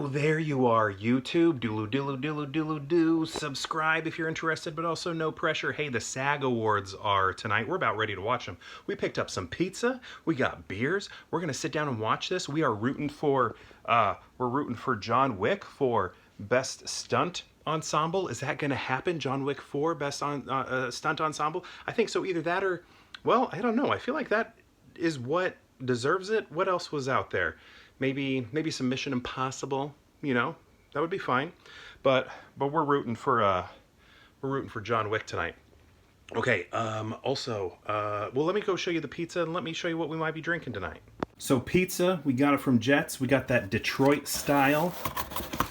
there you are, YouTube. Do. Subscribe if you're interested, but also no pressure. Hey, the SAG Awards are tonight. We're about ready to watch them. We picked up some pizza. We got beers. We're gonna sit down and watch this. We are rooting for John Wick for Best Stunt Ensemble. Is that gonna happen? John Wick 4 Best Stunt Ensemble? I think so. Either that or, well, I don't know. I feel like that is what deserves it. What else was out there? Maybe some Mission Impossible, you know, that would be fine. But we're rooting for John Wick tonight. Okay, also, well, let me go show you the pizza and let me show you what we might be drinking tonight. So pizza, we got it from Jets. We got that Detroit style.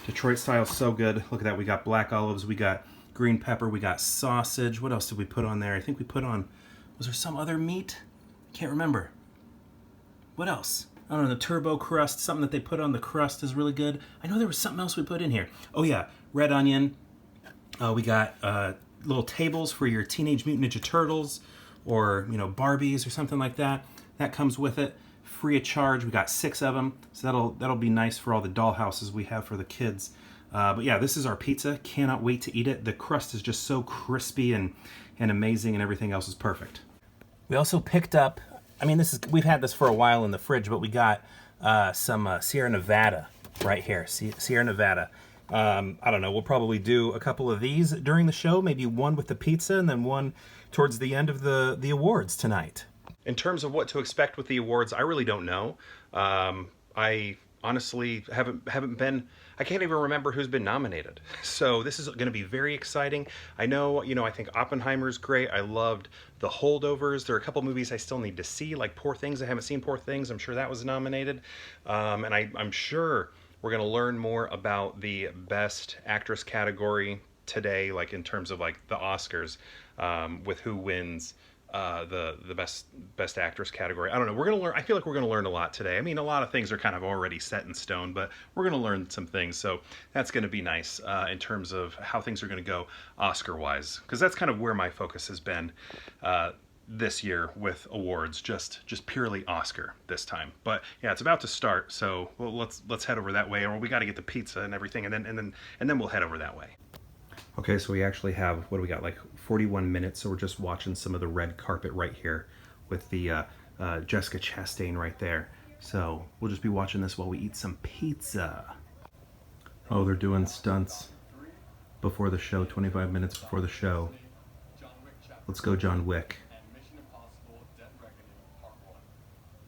Detroit style is so good. Look at that. We got black olives, we got green pepper, we got sausage. What else did we put on there? I think we put on, was there some other meat? Can't remember. What else? I don't know, the turbo crust, something that they put on the crust is really good. I know there was something else we put in here. Oh yeah, red onion. We got little tables for your Teenage Mutant Ninja Turtles or, you know, Barbies or something like that. That comes with it, free of charge. We got 6 of them, so that'll be nice for all the doll houses we have for the kids. But yeah, this is our pizza. Cannot wait to eat it. The crust is just so crispy and amazing, and everything else is perfect. We also picked up, I mean, we've had this for a while in the fridge, but we got some Sierra Nevada right here. Sierra Nevada. I don't know, we'll probably do a couple of these during the show, maybe one with the pizza and then one towards the end of the awards tonight. In terms of what to expect with the awards, I really don't know. I honestly haven't been, I can't even remember who's been nominated. So this is going to be very exciting. I know, you know, I think Oppenheimer's great. I loved The Holdovers. There are a couple movies I still need to see, like Poor Things. I haven't seen Poor Things. I'm sure that was nominated. And I'm sure we're going to learn more about the Best Actress category today, like in terms of like the Oscars, with who wins the best actress category. I don't know. We're gonna learn. I feel like we're gonna learn a lot today. I mean, a lot of things are kind of already set in stone, but we're gonna learn some things. So that's gonna be nice in terms of how things are gonna go Oscar-wise, because that's kind of where my focus has been this year with awards, just purely Oscar this time. But yeah, it's about to start, so well, let's head over that way, or we got to get the pizza and everything, and then we'll head over that way. Okay, so we actually have, what do we got, like 41 minutes, so we're just watching some of the red carpet right here with the Jessica Chastain right there. So we'll just be watching this while we eat some pizza. Oh, they're doing stunts before the show, 25 minutes before the show. Let's go John Wick.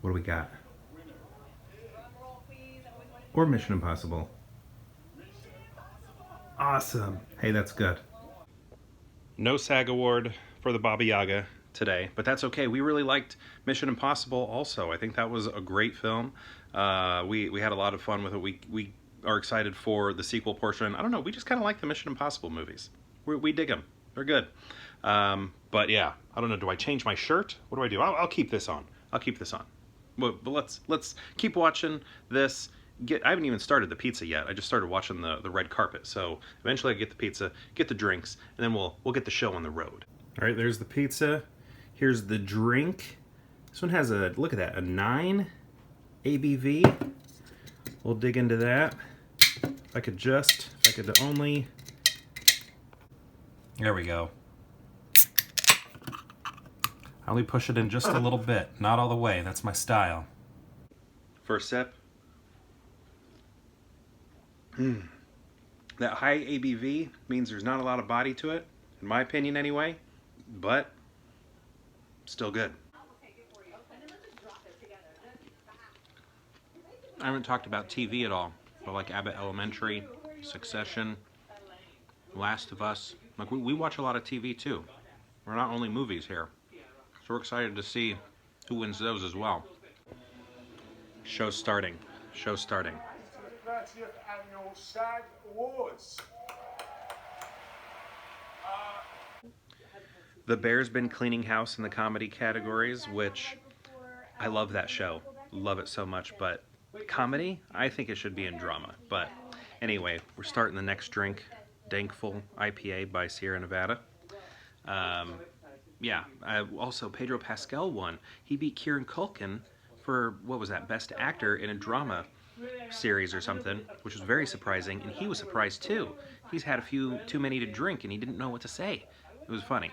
What do we got? Or Mission Impossible. Awesome. Hey, that's good. No SAG Award for the Baba Yaga today, but that's okay. We really liked Mission Impossible also. I think that was a great film. We had a lot of fun with it. We are excited for the sequel portion. I don't know, we just kind of like the Mission Impossible movies. We dig them. They're good. But yeah, I don't know, do I change my shirt? What do I do? I'll keep this on. I'll keep this on. But let's keep watching this. I haven't even started the pizza yet. I just started watching the red carpet. So eventually I get the pizza, get the drinks, and then we'll get the show on the road. All right, there's the pizza. Here's the drink. This one has a, look at that, a 9 ABV. We'll dig into that. If I could only, there we go. I only push it in just a little bit, not all the way. That's my style. First sip. That high ABV means there's not a lot of body to it, in my opinion anyway, but still good. I haven't talked about TV at all, but like Abbott Elementary, Succession, Last of Us. Like we watch a lot of TV too. We're not only movies here. So we're excited to see who wins those as well. Show's starting. 30th Annual SAG Awards. The Bear's been cleaning house in the comedy categories, which I love that show. Love it so much, but comedy, I think it should be in drama. But anyway, we're starting the next drink, Dankful IPA by Sierra Nevada. Yeah, also Pedro Pascal won. He beat Kieran Culkin for, what was that, Best Actor in a Drama series or something, which was very surprising, and he was surprised too. He's had a few too many to drink, and he didn't know what to say. It was funny.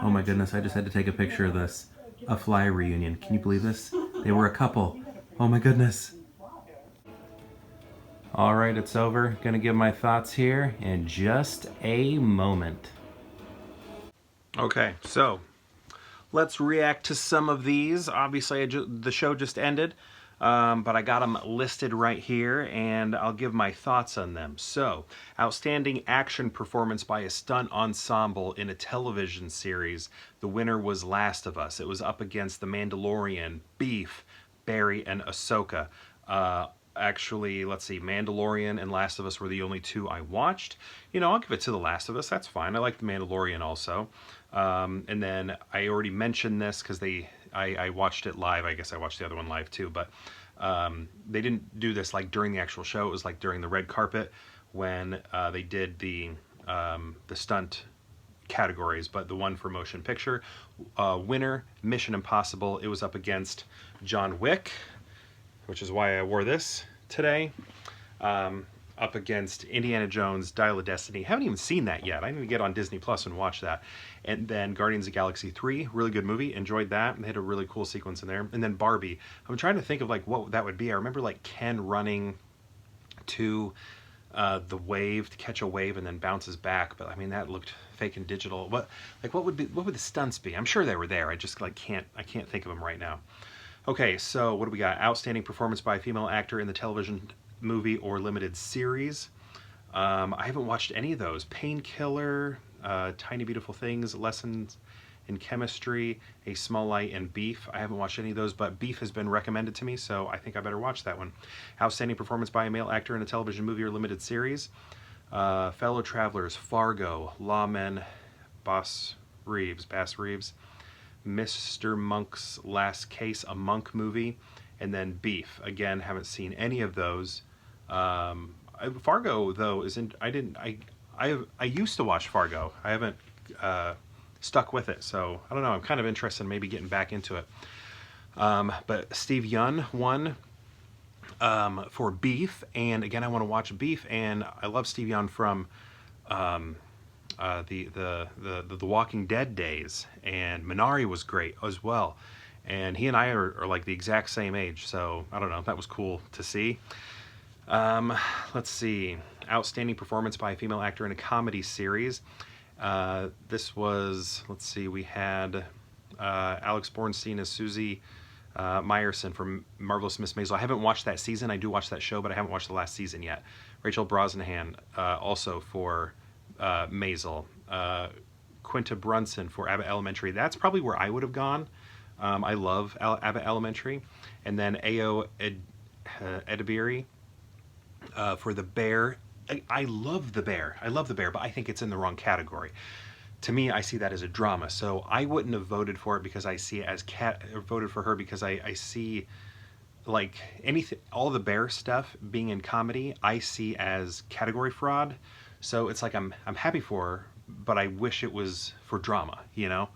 Oh my goodness, I just had to take a picture of this. A Fly reunion. Can you believe this? They were a couple. Oh my goodness. All right, it's over. Gonna give my thoughts here in just a moment. Okay, so let's react to some of these. Obviously, the show just ended, but I got them listed right here, and I'll give my thoughts on them. So, outstanding action performance by a stunt ensemble in a television series. The winner was Last of Us. It was up against The Mandalorian, Beef, Barry, and Ahsoka. Actually, let's see, Mandalorian and Last of Us were the only two I watched. You know, I'll give it to The Last of Us. That's fine. I like The Mandalorian also. And then I already mentioned this because I watched it live. I guess I watched the other one live too. But they didn't do this like during the actual show. It was like during the red carpet when they did the stunt categories. But the one for motion picture winner, Mission Impossible. It was up against John Wick, which is why I wore this today. Up against Indiana Jones, Dial of Destiny. Haven't even seen that yet. I need to get on Disney Plus and watch that. And then Guardians of the Galaxy 3, really good movie. Enjoyed that. They had a really cool sequence in there. And then Barbie. I'm trying to think of like what that would be. I remember like Ken running to the wave to catch a wave and then bounces back. But I mean that looked fake and digital. What would the stunts be? I'm sure they were there. I just like can't think of them right now. Okay, so what do we got? Outstanding performance by a female actor in the television, movie, or limited series. I haven't watched any of those. Painkiller, Tiny Beautiful Things, Lessons in Chemistry, A Small Light, and Beef. I haven't watched any of those, but Beef has been recommended to me, so I think I better watch that one. Outstanding performance by a male actor in a television, movie, or limited series. Fellow Travelers, Fargo, Lawmen, Bass Reeves. Mr. Monk's Last Case, a Monk movie, and then Beef. Again, haven't seen any of those. Fargo though isn't. I used to watch Fargo. I haven't stuck with it, so I don't know. I'm kind of interested in maybe getting back into it. But Steve Yeun won for Beef, and again, I want to watch Beef, and I love Steve Yeun from the Walking Dead days, and Minari was great as well, and he and I are like the exact same age, so I don't know, that was cool to see. Let's see, outstanding performance by a female actor in a comedy series. This was, let's see, we had Alex Bornstein as Susie Meyerson from Marvelous Miss Maisel. I haven't watched that season. I do watch that show, but I haven't watched the last season yet. Rachel Brosnahan also for Maisel. Quinta Brunson for Abbott Elementary. That's probably where I would have gone. I love Abbott Elementary. And then Ayo Edebiri for The Bear. I love The Bear. I love The Bear, but I think it's in the wrong category. To me, I see that as a drama. So I wouldn't have voted for it because I see it as voted for her because I see like anything, all the Bear stuff being in comedy, I see as category fraud. So it's like I'm happy for her, but I wish it was for drama, you know,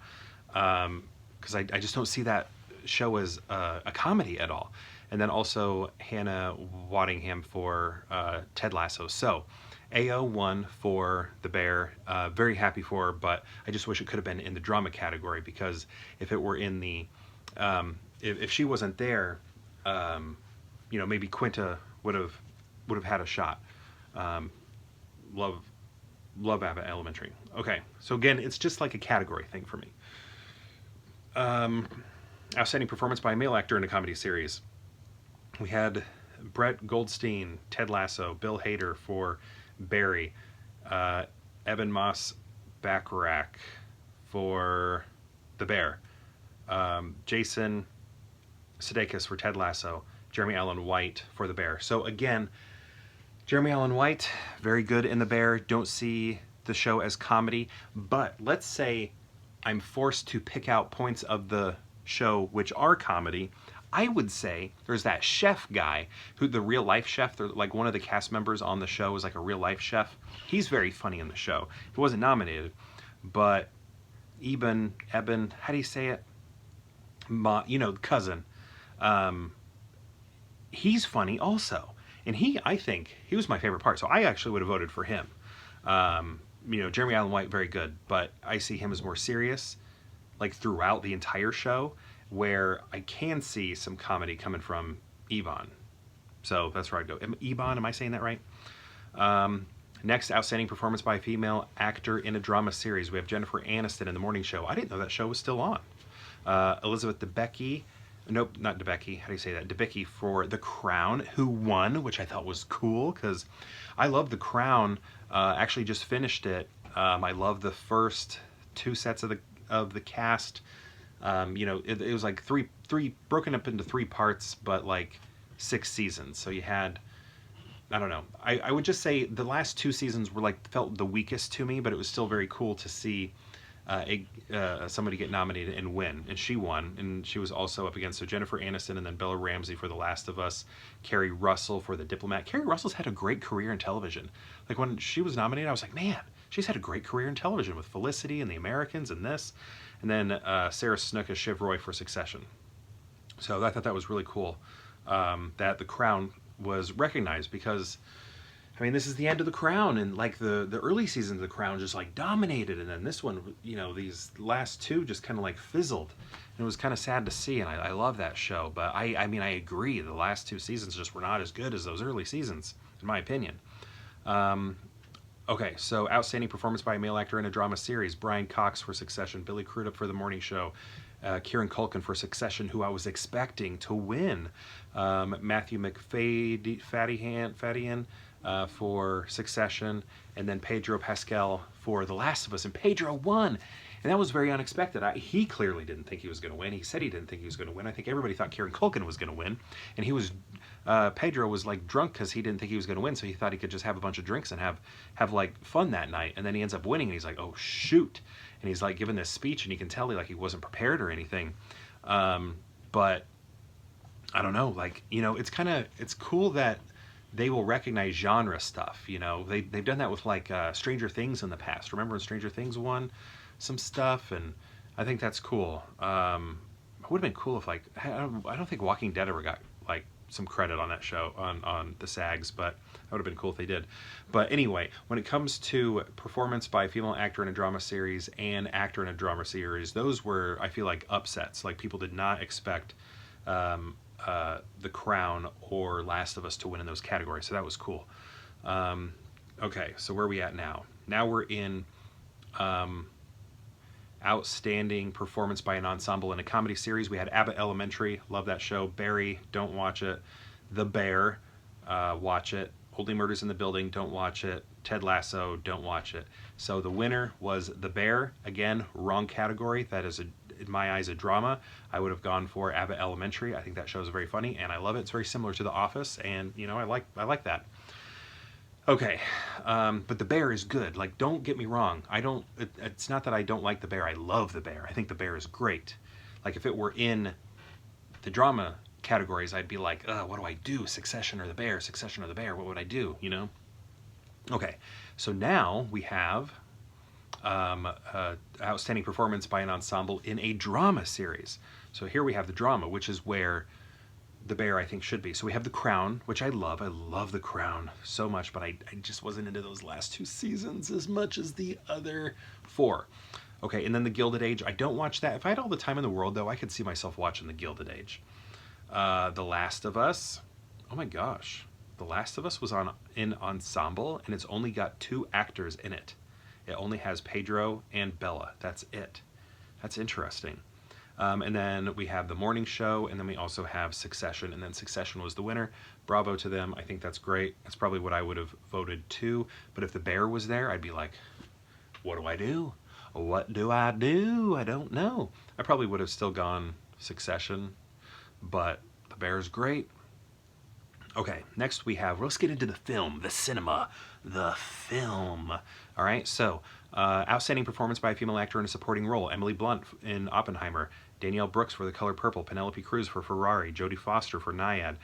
because I just don't see that show as a comedy at all. And then also Hannah Waddingham for Ted Lasso. So AO won for The Bear. Very happy for her, but I just wish it could have been in the drama category, because if it were in the if she wasn't there, you know, maybe Quinta would have had a shot. Love Abbott Elementary. Okay, so again, it's just like a category thing for me. Outstanding performance by a male actor in a comedy series. We had Brett Goldstein, Ted Lasso, Bill Hader for Barry, Evan Moss Bacharach for The Bear, Jason Sudeikis for Ted Lasso, Jeremy Allen White for The Bear. So again, Jeremy Allen White, very good in The Bear. Don't see the show as comedy, but let's say I'm forced to pick out points of the show which are comedy. I would say there's that chef guy, who the real life chef, like one of the cast members on the show is like a real life chef. He's very funny in the show. He wasn't nominated, but Eben, how do you say it? You know, cousin. He's funny also. And I think he was my favorite part. So I actually would have voted for him. Jeremy Allen White, very good, but I see him as more serious, like throughout the entire show, where I can see some comedy coming from Yvonne. So that's where I'd go. Ebon, am I saying that right? Next, outstanding performance by a female actor in a drama series. We have Jennifer Aniston in The Morning Show. I didn't know that show was still on. Elizabeth Debicki, nope, not Debicki. How do you say that? Debicki for The Crown, who won, which I thought was cool because I love The Crown. Actually, just finished it. I love the first two sets of the cast. It was like three broken up into 3 parts, but like 6 seasons. So you had, I don't know. I would just say the last 2 seasons were felt the weakest to me, but it was still very cool to see somebody get nominated and win, and she won, and she was also up against Jennifer Aniston and then Bella Ramsey for The Last of Us, Kerry Russell for The Diplomat. Kerry Russell's had a great career in television. Like when she was nominated, I was like, man, she's had a great career in television with Felicity and The Americans and this, and then Sarah Snook as Shiv Roy for Succession. So I thought that was really cool that The Crown was recognized because, I mean, this is the end of The Crown, and like the early seasons of The Crown just like dominated, and then this one, these last 2 just kind of like fizzled, and it was kind of sad to see, and I love that show, but I mean, I agree, the last 2 seasons just were not as good as those early seasons, in my opinion. Okay, so outstanding performance by a male actor in a drama series. Brian Cox for Succession, Billy Crudup for The Morning Show, Kieran Culkin for Succession, who I was expecting to win, Matthew McFadden for Succession, and then Pedro Pascal for The Last of Us, and Pedro won, and that was very unexpected. He clearly didn't think he was going to win. He said he didn't think he was going to win. I think everybody thought Kieran Culkin was going to win, and Pedro was like drunk because he didn't think he was going to win, so he thought he could just have a bunch of drinks and have like fun that night, and then he ends up winning, and he's like, oh shoot, and he's like giving this speech, and you can tell he wasn't prepared or anything, but I don't know, it's cool that they will recognize genre stuff. They've done that with Stranger Things in the past. Remember when Stranger Things won some stuff, and I think that's cool. It would have been cool if I don't think Walking Dead ever got some credit on that show on the SAGs, but that would have been cool if they did. But anyway, when it comes to performance by a female actor in a drama series and actor in a drama series, those were, I feel like, upsets. Like people did not expect The Crown or Last of Us to win in those categories, so that was cool. Okay, so where are we at now? Now we're in outstanding performance by an ensemble in a comedy series. We had Abbott Elementary, love that show. Barry, don't watch it. The Bear, watch it. Only Murders in the Building, don't watch it. Ted Lasso, don't watch it. So the winner was The Bear. Again, wrong category. That is, in my eyes, a drama. I would have gone for Abbott Elementary. I think that show is very funny, and I love it. It's very similar to The Office, and I like that. Okay, but The Bear is good. Like, don't get me wrong. It's not that I don't like The Bear. I love The Bear. I think The Bear is great. Like, if it were in the drama categories, I'd be like, what do I do? Succession or The Bear? Succession or The Bear? What would I do? Okay, so now we have outstanding performance by an ensemble in a drama series. So here we have the drama, which is where The Bear, I think, should be. So we have The Crown, which I love. I love The Crown so much, but I just wasn't into those last 2 seasons as much as the other 4. Okay, and then The Gilded Age. I don't watch that. If I had all the time in the world, though, I could see myself watching The Gilded Age. The Last of Us. Oh my gosh. The Last of Us was in ensemble, and it's only got 2 actors in it. It only has Pedro and Bella. That's it. That's interesting. And then we have The Morning Show, and then we also have Succession, and then Succession was the winner. Bravo to them. I think that's great. That's probably what I would have voted too. But if The Bear was there, I'd be like, what do I do? What do I do? I don't know. I probably would have still gone Succession, but The Bear's great. Okay, next let's get into the film, the cinema, the film. All right, so outstanding performance by a female actor in a supporting role. Emily Blunt in Oppenheimer, Danielle Brooks for The Color Purple, Penelope Cruz for Ferrari, Jodie Foster for Nyad,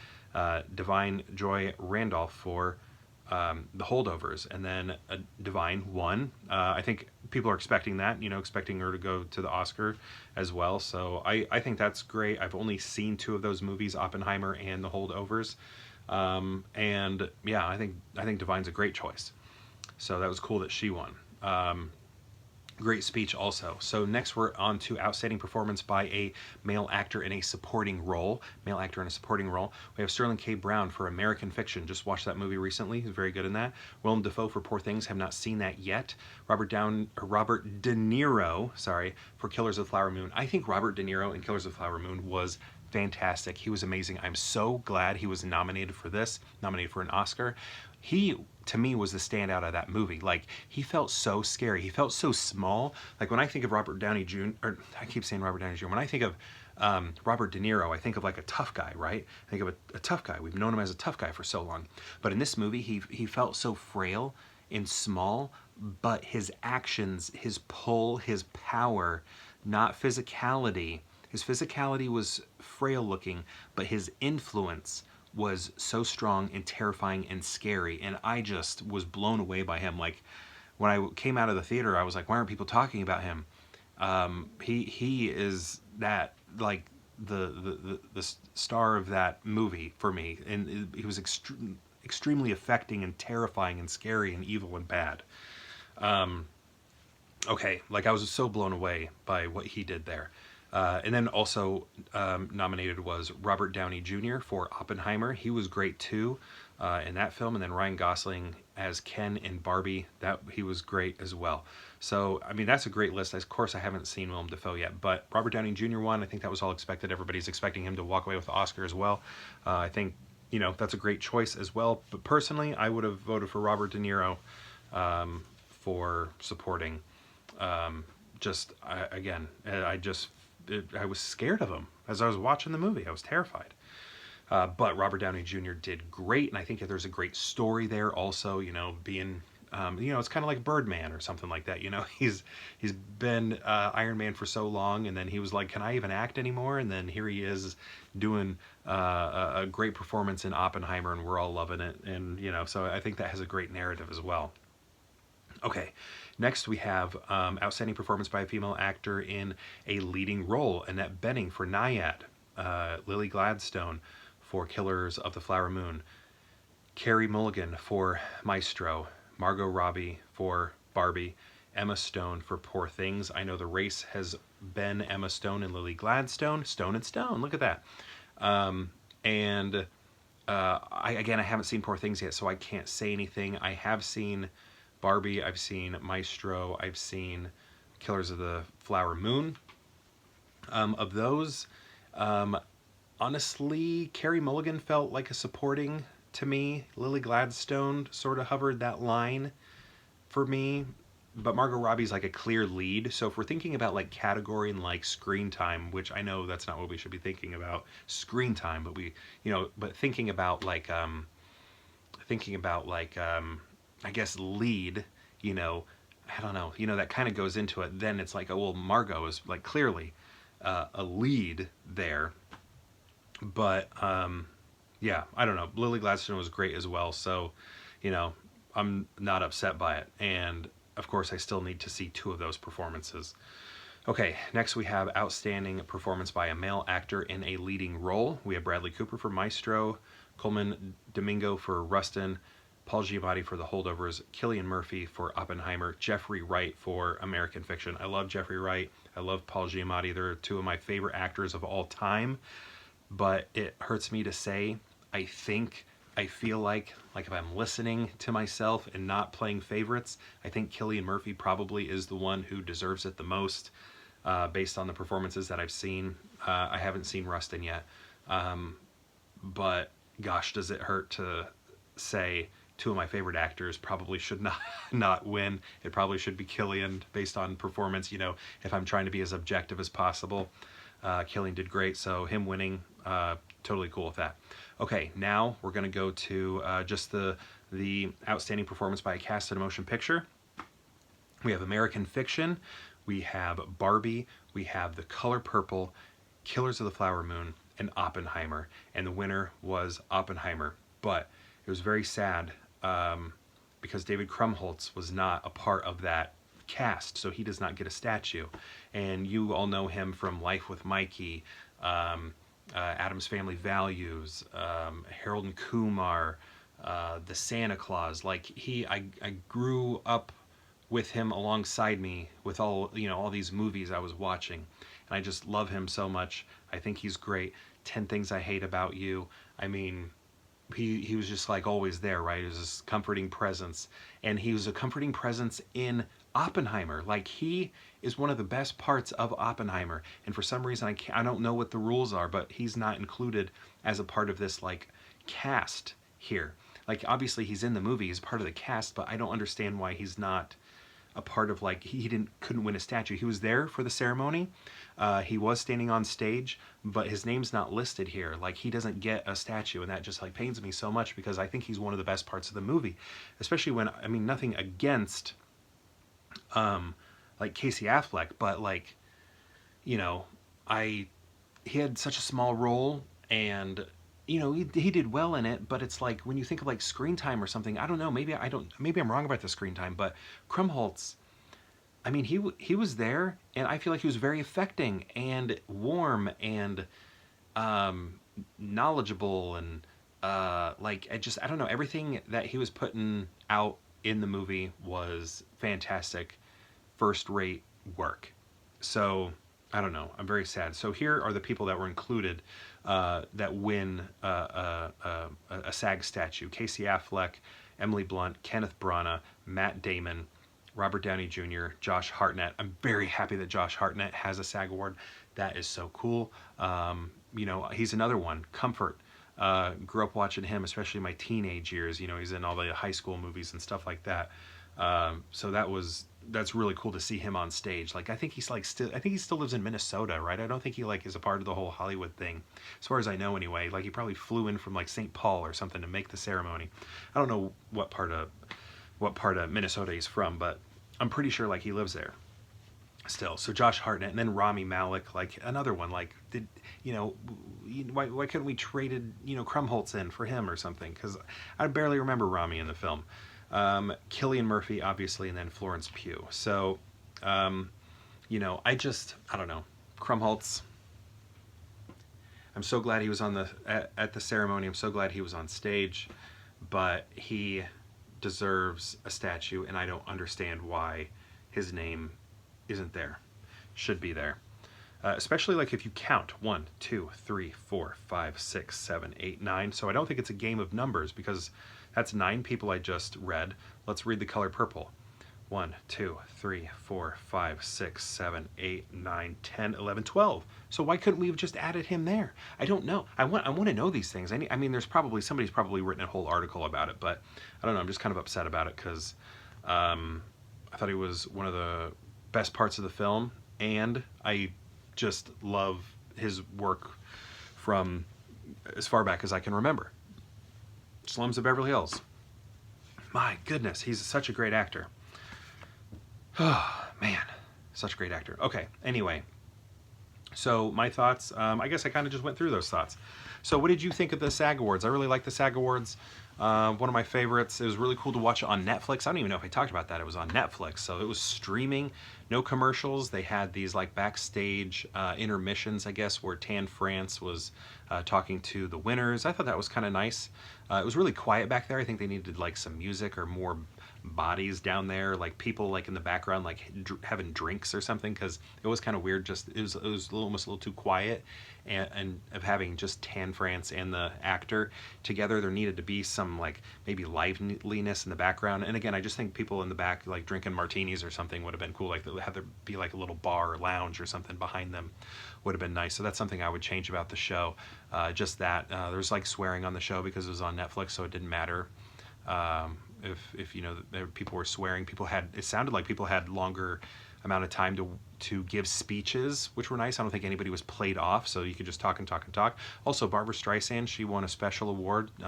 Divine Joy Randolph for The Holdovers, and then Divine won. I think people are expecting that, expecting her to go to the Oscar as well. So I think that's great. I've only seen 2 of those movies, Oppenheimer and The Holdovers. And yeah, I think Divine's a great choice. So that was cool that she won. Great speech also. So next we're on to outstanding performance by a male actor in a supporting role. Male actor in a supporting role. We have Sterling K. Brown for American Fiction. Just watched that movie recently. He's very good in that. Willem Dafoe for Poor Things. Have not seen that yet. Robert De Niro, sorry, for Killers of the Flower Moon. I think Robert De Niro in Killers of the Flower Moon was fantastic. He was amazing. I'm so glad he was nominated for this, nominated for an Oscar. He, to me, was the standout of that movie. Like, he felt so scary. He felt so small. Like, when I think of Robert Downey Jr., or I keep saying Robert Downey Jr., when I think of Robert De Niro, I think of like a tough guy, right? I think of a tough guy. We've known him as a tough guy for so long. But in this movie, he felt so frail and small, but his actions, his pull, his power, not physicality. His physicality was frail looking, but his influence was so strong and terrifying and scary. And I just was blown away by him. Like, when I came out of the theater, I was like, why aren't people talking about him? He is that, like, the star of that movie for me. And he was extremely affecting and terrifying and scary and evil and bad. Okay, like, I was so blown away by what he did there. And then also nominated was Robert Downey Jr. for Oppenheimer. He was great too in that film. And then Ryan Gosling as Ken in Barbie. He was great as well. So, I mean, that's a great list. Of course, I haven't seen Willem Dafoe yet, but Robert Downey Jr. won. I think that was all expected. Everybody's expecting him to walk away with the Oscar as well. I think, that's a great choice as well. But personally, I would have voted for Robert De Niro for supporting. I was scared of him as I was watching the movie. I was terrified. But Robert Downey Jr. did great, and I think that there's a great story there also, being, it's kind of like Birdman or something like that, He's been Iron Man for so long, and then he was like, can I even act anymore? And then here he is doing a great performance in Oppenheimer, and we're all loving it. And, so I think that has a great narrative as well. Okay, next we have outstanding performance by a female actor in a leading role. Annette Bening for Naiad, Lily Gladstone for Killers of the Flower Moon, Carey Mulligan for Maestro, Margot Robbie for Barbie, Emma Stone for Poor Things. I know the race has been Emma Stone and Lily Gladstone. Stone and Stone, look at that. I haven't seen Poor Things yet, so I can't say anything. I have seen Barbie, I've seen Maestro, I've seen Killers of the Flower Moon. Of those, honestly, Carey Mulligan felt like a supporting to me. Lily Gladstone sort of hovered that line for me. But Margot Robbie's like a clear lead. So if we're thinking about like category and like screen time, which I know that's not what we should be thinking about, screen time, but but thinking about like I guess lead, I don't know, that kind of goes into it. Then it's like, oh, well, Margot is like clearly a lead there. But yeah, I don't know. Lily Gladstone was great as well. So, I'm not upset by it. And of course, I still need to see 2 of those performances. Okay, next we have outstanding performance by a male actor in a leading role. We have Bradley Cooper for Maestro, Coleman Domingo for Rustin, Paul Giamatti for The Holdovers, Cillian Murphy for Oppenheimer, Jeffrey Wright for American Fiction. I love Jeffrey Wright. I love Paul Giamatti. They're 2 of my favorite actors of all time. But it hurts me to say, I feel like if I'm listening to myself and not playing favorites, I think Cillian Murphy probably is the one who deserves it the most based on the performances that I've seen. I haven't seen Rustin yet. But gosh, does it hurt to say 2 of my favorite actors probably should not win. It probably should be Cillian based on performance, if I'm trying to be as objective as possible. Cillian did great, so him winning, totally cool with that. Okay, now we're going to go to just the outstanding performance by a cast in a motion picture. We have American Fiction, we have Barbie, we have The Color Purple, Killers of the Flower Moon, and Oppenheimer. And the winner was Oppenheimer. But it was very sad because David Krumholtz was not a part of that cast, so he does not get a statue. And you all know him from Life with Mikey, Adam's Family Values, Harold and Kumar, the Santa Claus. Like I grew up with him alongside me with all these movies I was watching, and I just love him so much. I think he's great. 10 Things I Hate About You. I mean, he was just like always there, right? He was this comforting presence, and he was a comforting presence in Oppenheimer. Like, he is one of the best parts of Oppenheimer, and for some reason I don't know what the rules are, but he's not included as a part of this like cast here. Like, obviously he's in the movie, he's part of the cast, but I don't understand why he's not a part of, like, he couldn't win a statue. He was there for the ceremony. He was standing on stage, but his name's not listed here. Like, he doesn't get a statue, and that just like pains me so much, because I think he's one of the best parts of the movie, especially when, I mean, nothing against like Casey Affleck, but like, you know, he had such a small role, and he did well in it, but it's like, when you think of like screen time or something, I don't know, maybe I'm wrong about the screen time, but Krumholtz, I mean, he was there, and I feel like he was very affecting and warm and knowledgeable, and like, I don't know, everything that he was putting out in the movie was fantastic, first rate work. So I don't know, I'm very sad. So here are the people that were included that win a SAG statue: Casey Affleck, Emily Blunt, Kenneth Branagh, Matt Damon, Robert Downey Jr., Josh Hartnett. I'm very happy that Josh Hartnett has a SAG award. That is so cool. He's another one. Comfort. Grew up watching him, especially my teenage years. He's in all the high school movies and stuff like that. So that's really cool to see him on stage. Like, I think he still lives in Minnesota, right? I don't think he like is a part of the whole Hollywood thing, as far as I know anyway. Like, he probably flew in from like St. Paul or something to make the ceremony. I don't know what part of Minnesota he's from, but I'm pretty sure like he lives there still. So Josh Hartnett, and then Rami Malek, like another one. Like, why couldn't we traded Krumholtz in for him or something? Because I barely remember Rami in the film. Cillian Murphy, obviously, and then Florence Pugh. So, I don't know. Krumholtz, I'm so glad he was at the ceremony. I'm so glad he was on stage, but he deserves a statue, and I don't understand why his name isn't there. Should be there. Especially like if you count 1, 2, 3, 4, 5, 6, 7, 8, 9. So I don't think it's a game of numbers, because that's 9 people I just read. Let's read The Color Purple. 1, 2, 3, 4, 5, 6, 7, 8, 9, 10, 11, 12. So why couldn't we have just added him there? I don't know. I want to know these things. I mean, somebody's probably written a whole article about it, but I don't know. I'm just kind of upset about it, because I thought he was one of the best parts of the film, and I just love his work from as far back as I can remember. Slums of Beverly Hills. My goodness, he's such a great actor. Oh, man, such a great actor. Okay, anyway, so my thoughts, I guess I kind of just went through those thoughts. So what did you think of the SAG Awards? I really like the SAG Awards. One of my favorites. It was really cool to watch it on Netflix. I don't even know if I talked about that. It was on Netflix, so it was streaming, no commercials. They had these like backstage intermissions, I guess, where Tan France was talking to the winners. I thought that was kind of nice. It was really quiet back there. I think they needed like some music or more bodies down there, like people like in the background, like having drinks or something, because it was kind of weird. Just it was almost a little too quiet, and of having just Tan France and the actor together, there needed to be some like maybe liveliness in the background. And again, I just think people in the back like drinking martinis or something would have been cool. Like, have there be like a little bar or lounge or something behind them would have been nice. So that's something I would change about the show. Just that there was like swearing on the show because it was on Netflix, so it didn't matter. If people were swearing, it sounded like people had longer amount of time to give speeches, which were nice. I don't think anybody was played off, so you could just talk and talk and talk. Also, Barbara Streisand, she won a special award. We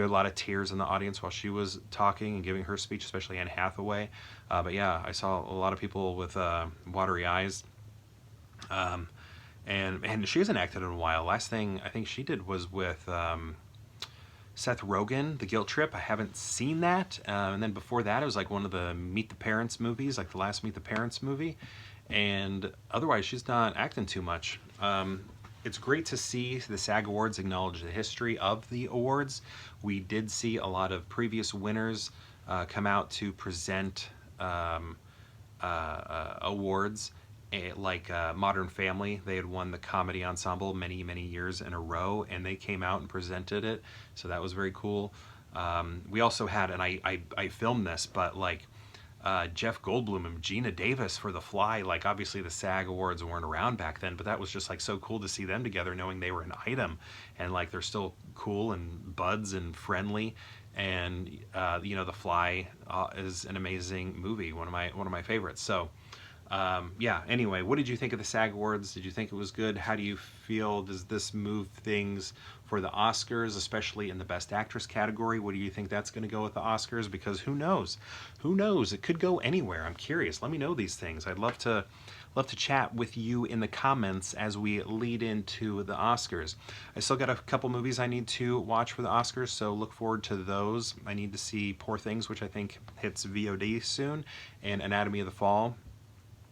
had a lot of tears in the audience while she was talking and giving her speech, especially Anne Hathaway. But yeah, I saw a lot of people with watery eyes. And she hasn't acted in a while. Last thing I think she did was with Seth Rogen, The Guilt Trip. I haven't seen that. And then before that, it was like one of the Meet the Parents movies, like the last Meet the Parents movie. And otherwise, she's not acting too much. it's great to see the SAG Awards acknowledge the history of the awards. We did see a lot of previous winners come out to present awards, like Modern Family. They had won the comedy ensemble many years in a row, and they came out and presented it, so that was very cool. We also had, and I filmed this, but like Jeff Goldblum and Gina Davis for The Fly. Like, obviously the SAG Awards weren't around back then, but that was just like so cool to see them together, knowing they were an item, and like they're still cool and buds and friendly. And you know, The Fly is an amazing movie, one of my favorites. So yeah, anyway, what did you think of the SAG Awards? Did you think it was good? How do you feel? Does this move things for the Oscars, especially in the Best Actress category? What do you think that's going to go with the Oscars? Because who knows? Who knows? It could go anywhere. I'm curious. Let me know these things. I'd love to chat with you in the comments as we lead into the Oscars. I still got a couple movies I need to watch for the Oscars, so look forward to those. I need to see Poor Things, which I think hits VOD soon, and Anatomy of the Fall,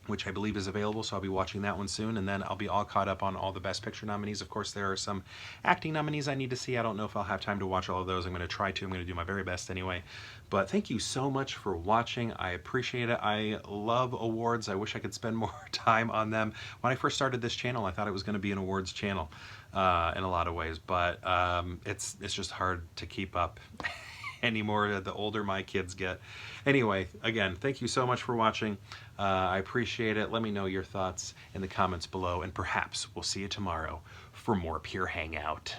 which I believe is available, so I'll be watching that one soon, and then I'll be all caught up on all the Best Picture nominees. Of course, there are some acting nominees I need to see. I don't know if I'll have time to watch all of those. I'm going to try to. I'm going to do my very best anyway. But thank you so much for watching. I appreciate it. I love awards. I wish I could spend more time on them. When I first started this channel, I thought it was going to be an awards channel in a lot of ways, but it's just hard to keep up anymore the older my kids get. Anyway, again, thank you so much for watching. I appreciate it. Let me know your thoughts in the comments below, and perhaps we'll see you tomorrow for more Pure Hangout.